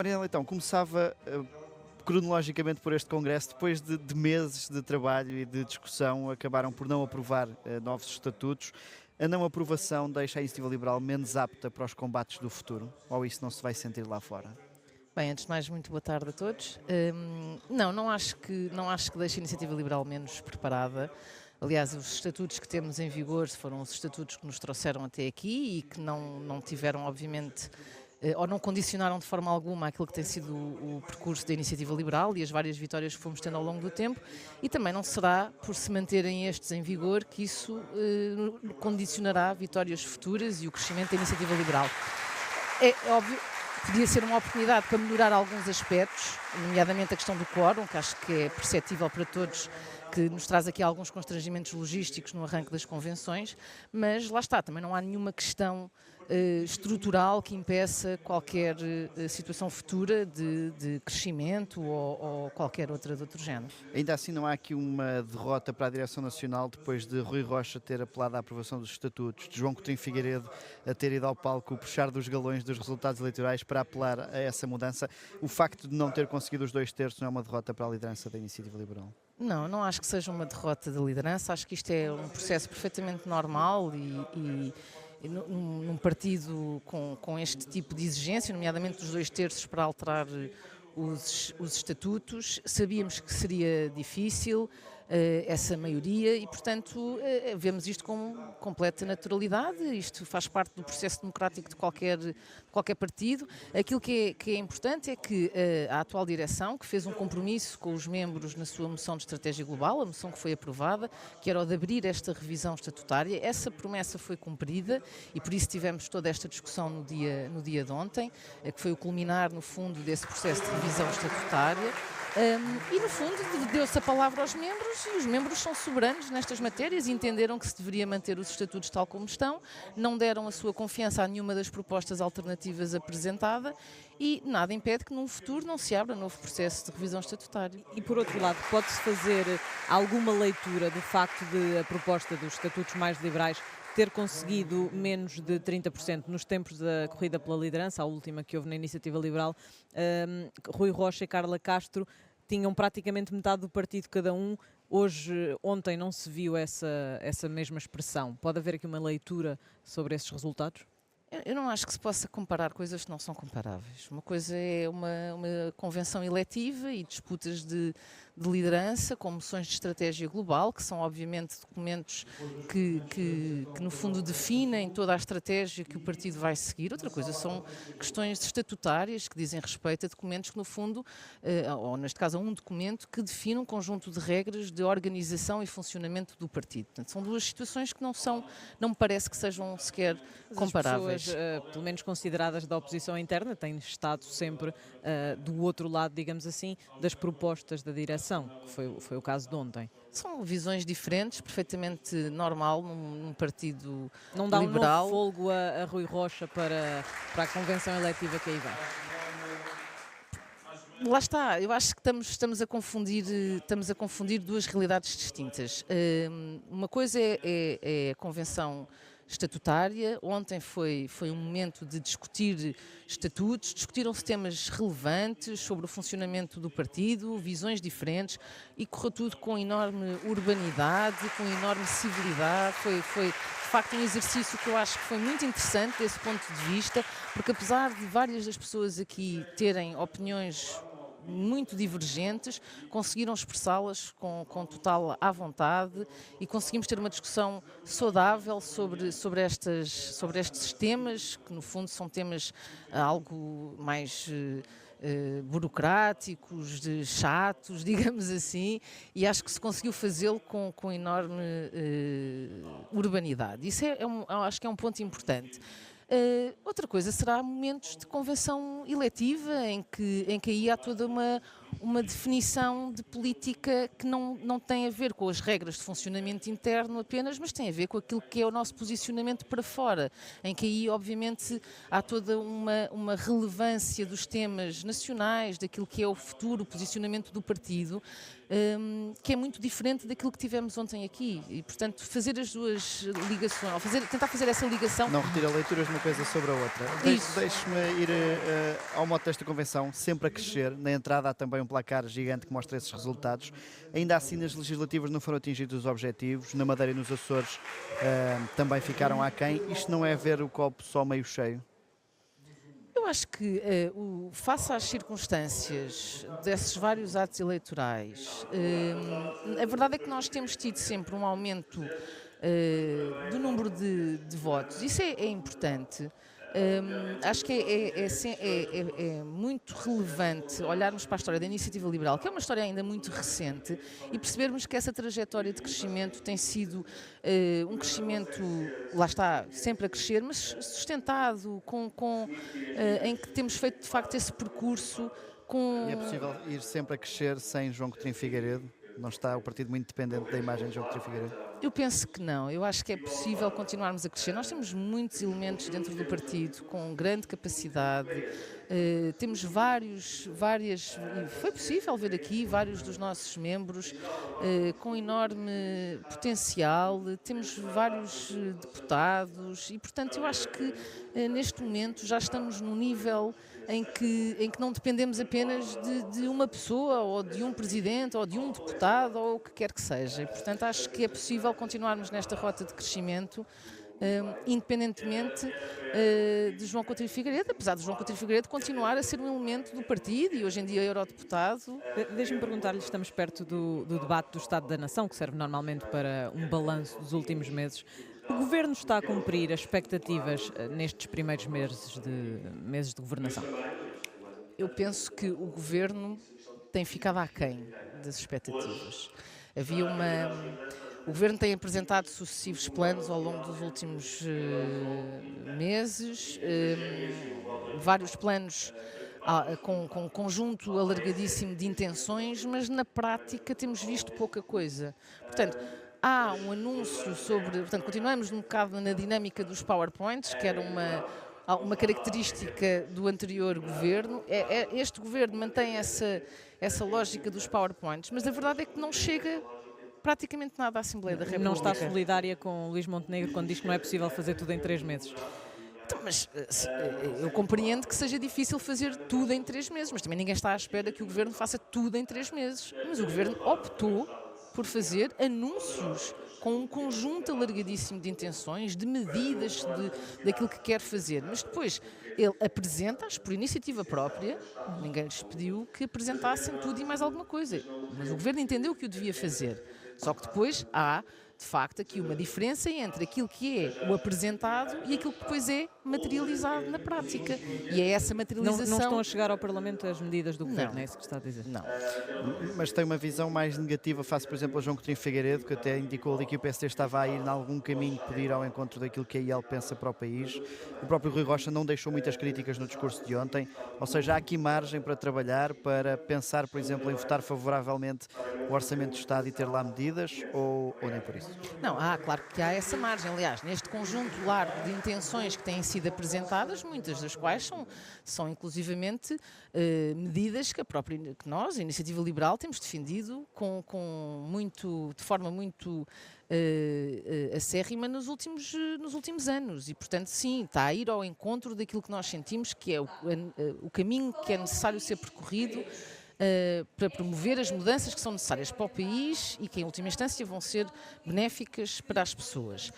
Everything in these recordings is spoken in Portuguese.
Mariela, então, começava cronologicamente por este Congresso, depois de meses de trabalho e de discussão, acabaram por não aprovar novos estatutos. A não aprovação deixa a Iniciativa Liberal menos apta para os combates do futuro? Ou isso não se vai sentir lá fora? Bem, antes de mais, muito boa tarde a todos. Não acho que deixe a Iniciativa Liberal menos preparada. Aliás, os estatutos que temos em vigor foram os estatutos que nos trouxeram até aqui e que não tiveram, obviamente, ou não condicionaram de forma alguma aquilo que tem sido o percurso da Iniciativa Liberal e as várias vitórias que fomos tendo ao longo do tempo, e também não será por se manterem estes em vigor que isso condicionará vitórias futuras e o crescimento da Iniciativa Liberal. É óbvio, podia ser uma oportunidade para melhorar alguns aspectos, nomeadamente a questão do quórum, que acho que é perceptível para todos, que nos traz aqui alguns constrangimentos logísticos no arranque das convenções, mas lá está, também não há nenhuma questão estrutural que impeça qualquer situação futura de crescimento ou qualquer outra de outro género. Ainda assim, não há aqui uma derrota para a Direção Nacional depois de Rui Rocha ter apelado à aprovação dos estatutos, de João Coutinho Figueiredo a ter ido ao palco puxar dos galões dos resultados eleitorais para apelar a essa mudança. O facto de não ter conseguido os 2/3 não é uma derrota para a liderança da Iniciativa Liberal? Não acho que seja uma derrota da liderança, acho que isto é um processo perfeitamente normal e num partido com este tipo de exigência, nomeadamente dos 2/3 para alterar os estatutos. Sabíamos que seria difícil essa maioria e, portanto, vemos isto com completa naturalidade. Isto faz parte do processo democrático de qualquer partido. Aquilo que é importante é que a atual direção, que fez um compromisso com os membros na sua moção de estratégia global, a moção que foi aprovada, que era o de abrir esta revisão estatutária, essa promessa foi cumprida e por isso tivemos toda esta discussão no dia de ontem, que foi o culminar, no fundo, desse processo de revisão estatutária. E, no fundo, deu-se a palavra aos membros e os membros são soberanos nestas matérias e entenderam que se deveria manter os estatutos tal como estão, não deram a sua confiança a nenhuma das propostas alternativas apresentada e nada impede que num futuro não se abra novo processo de revisão estatutária. E por outro lado, pode-se fazer alguma leitura do facto de a proposta dos estatutos mais liberais ter conseguido menos de 30% nos tempos da corrida pela liderança, a última que houve na Iniciativa Liberal. Rui Rocha e Carla Castro tinham praticamente metade do partido cada um. Ontem não se viu essa mesma expressão. Pode haver aqui uma leitura sobre esses resultados? Eu não acho que se possa comparar coisas que não são comparáveis. Uma coisa é uma convenção eletiva e disputas de liderança com moções de estratégia global, que são obviamente documentos que no fundo definem toda a estratégia que o partido vai seguir. Outra coisa são questões estatutárias que dizem respeito a documentos que no fundo, ou neste caso a um documento que define um conjunto de regras de organização e funcionamento do partido. Portanto, são duas situações que não me parece que sejam sequer comparáveis. Pelo menos consideradas da oposição interna, têm estado sempre do outro lado, digamos assim, das propostas da direção, que foi o caso de ontem. São visões diferentes, perfeitamente normal num partido Não dá liberal. um novo fôlego a Rui Rocha para a convenção eletiva que aí vem? Lá está, eu acho que estamos a confundir duas realidades distintas. Uma coisa é a convenção estatutária. Ontem foi um momento de discutir estatutos, discutiram-se temas relevantes sobre o funcionamento do partido, visões diferentes e correu tudo com enorme urbanidade, com enorme civilidade. Foi de facto um exercício que eu acho que foi muito interessante desse ponto de vista, porque apesar de várias das pessoas aqui terem opiniões muito divergentes, conseguiram expressá-las com total à vontade e conseguimos ter uma discussão saudável sobre estes temas, que no fundo são temas algo mais burocráticos, chatos, digamos assim, e acho que se conseguiu fazê-lo com enorme urbanidade. Isso acho que é um ponto importante. Outra coisa será momentos de convenção eletiva em que aí há toda uma definição de política que não tem a ver com as regras de funcionamento interno apenas, mas tem a ver com aquilo que é o nosso posicionamento para fora, em que aí, obviamente, há toda uma relevância dos temas nacionais, daquilo que é o futuro, o posicionamento do partido, que é muito diferente daquilo que tivemos ontem aqui. E, portanto, fazer as duas ligações, ou tentar fazer essa ligação... Não retira leituras de uma coisa sobre a outra. Deixe-me ir ao mote desta convenção, sempre a crescer. Na entrada há também um placar gigante que mostra esses resultados. Ainda assim, nas legislativas não foram atingidos os objetivos. Na Madeira e nos Açores também ficaram aquém. Isto não é ver o copo só meio cheio? Eu acho que, face às circunstâncias desses vários atos eleitorais, a verdade é que nós temos tido sempre um aumento do número de votos. Isso é importante. Acho que é muito relevante olharmos para a história da Iniciativa Liberal, que é uma história ainda muito recente, e percebermos que essa trajetória de crescimento tem sido um crescimento, lá está, sempre a crescer, mas sustentado, em que temos feito de facto esse percurso com... E é possível ir sempre a crescer sem João Coutinho Figueiredo? Não está o partido muito dependente da imagem de João Coutinho Figueiredo? Eu penso que não. Eu acho que é possível continuarmos a crescer. Nós temos muitos elementos dentro do partido com grande capacidade. Temos várias, e foi possível ver aqui vários dos nossos membros com enorme potencial. Temos vários deputados e, portanto, eu acho que neste momento já estamos num nível em que não dependemos apenas de uma pessoa ou de um presidente ou de um deputado ou o que quer que seja. E, portanto, acho que é possível continuarmos nesta rota de crescimento independentemente de João Coutinho Figueiredo, apesar de João Coutinho Figueiredo continuar a ser um elemento do partido e hoje em dia eurodeputado. Deixe-me perguntar-lhe, estamos perto do debate do Estado da Nação, que serve normalmente para um balanço dos últimos meses. O Governo está a cumprir as expectativas nestes primeiros meses de governação? Eu penso que o Governo tem ficado aquém das expectativas. O Governo tem apresentado sucessivos planos ao longo dos últimos meses, vários planos com um conjunto alargadíssimo de intenções, mas na prática temos visto pouca coisa. Portanto, há um anúncio portanto, continuamos um bocado na dinâmica dos PowerPoints, que era uma característica do anterior governo. Este governo mantém essa lógica dos PowerPoints, mas a verdade é que não chega praticamente nada à Assembleia da República. Não está solidária com Luís Montenegro quando diz que não é possível fazer tudo em 3 meses? Então, mas eu compreendo que seja difícil fazer tudo em 3 meses, mas também ninguém está à espera que o Governo faça tudo em 3 meses. Mas o Governo optou por fazer anúncios com um conjunto alargadíssimo de intenções, de medidas daquilo que quer fazer. Mas depois ele apresenta-as por iniciativa própria, ninguém lhes pediu que apresentassem tudo e mais alguma coisa. Mas o Governo entendeu que o devia fazer. Só que depois há, de facto, aqui uma diferença entre aquilo que é o apresentado e aquilo que depois é materializado na prática. E é essa materialização... Não estão a chegar ao Parlamento as medidas do Governo, não. É isso que está a dizer? Não. Mas tem uma visão mais negativa face, por exemplo, a João Coutinho Figueiredo, que até indicou ali que o PSD estava a ir em algum caminho que podia ir ao encontro daquilo que a IEL pensa para o país. O próprio Rui Rocha não deixou muitas críticas no discurso de ontem, ou seja, há aqui margem para trabalhar, para pensar, por exemplo, em votar favoravelmente o Orçamento do Estado e ter lá medidas, ou nem por isso? Não, claro que há essa margem. Aliás, neste conjunto largo de intenções que têm sido apresentadas, muitas das quais são inclusivamente medidas que nós, a Iniciativa Liberal, temos defendido de forma muito acérrima nos últimos anos. E, portanto, sim, está a ir ao encontro daquilo que nós sentimos que é o caminho que é necessário ser percorrido para promover as mudanças que são necessárias para o país e que, em última instância, vão ser benéficas para as pessoas.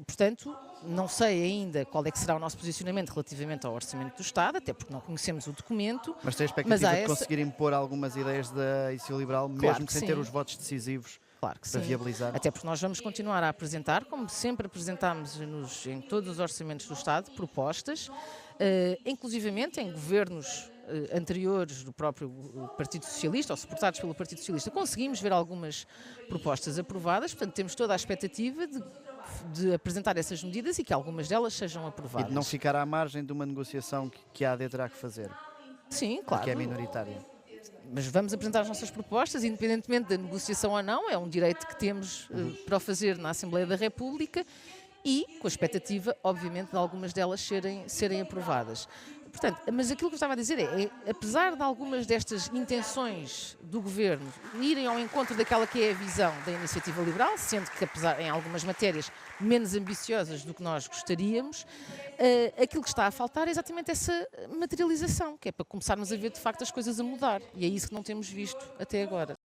Portanto, não sei ainda qual é que será o nosso posicionamento relativamente ao Orçamento do Estado, até porque não conhecemos o documento. Mas tem a expectativa de conseguir impor algumas ideias da Iniciativa Liberal, mesmo sem ter os votos decisivos? Claro que para sim. Viabilizar. Até porque nós vamos continuar a apresentar, como sempre apresentámos em todos os orçamentos do Estado, propostas, inclusivamente em governos anteriores do próprio Partido Socialista, ou suportados pelo Partido Socialista, conseguimos ver algumas propostas aprovadas, portanto temos toda a expectativa de apresentar essas medidas e que algumas delas sejam aprovadas. E de não ficar à margem de uma negociação que a AD terá que fazer. Sim, claro. Que é minoritária. mas vamos apresentar as nossas propostas, independentemente da negociação ou não, é um direito que temos para o fazer na Assembleia da República e com a expectativa, obviamente, de algumas delas serem aprovadas. Portanto, mas aquilo que eu estava a dizer apesar de algumas destas intenções do Governo irem ao encontro daquela que é a visão da iniciativa liberal, sendo que, apesar em algumas matérias menos ambiciosas do que nós gostaríamos, aquilo que está a faltar é exatamente essa materialização, que é para começarmos a ver de facto as coisas a mudar. E é isso que não temos visto até agora.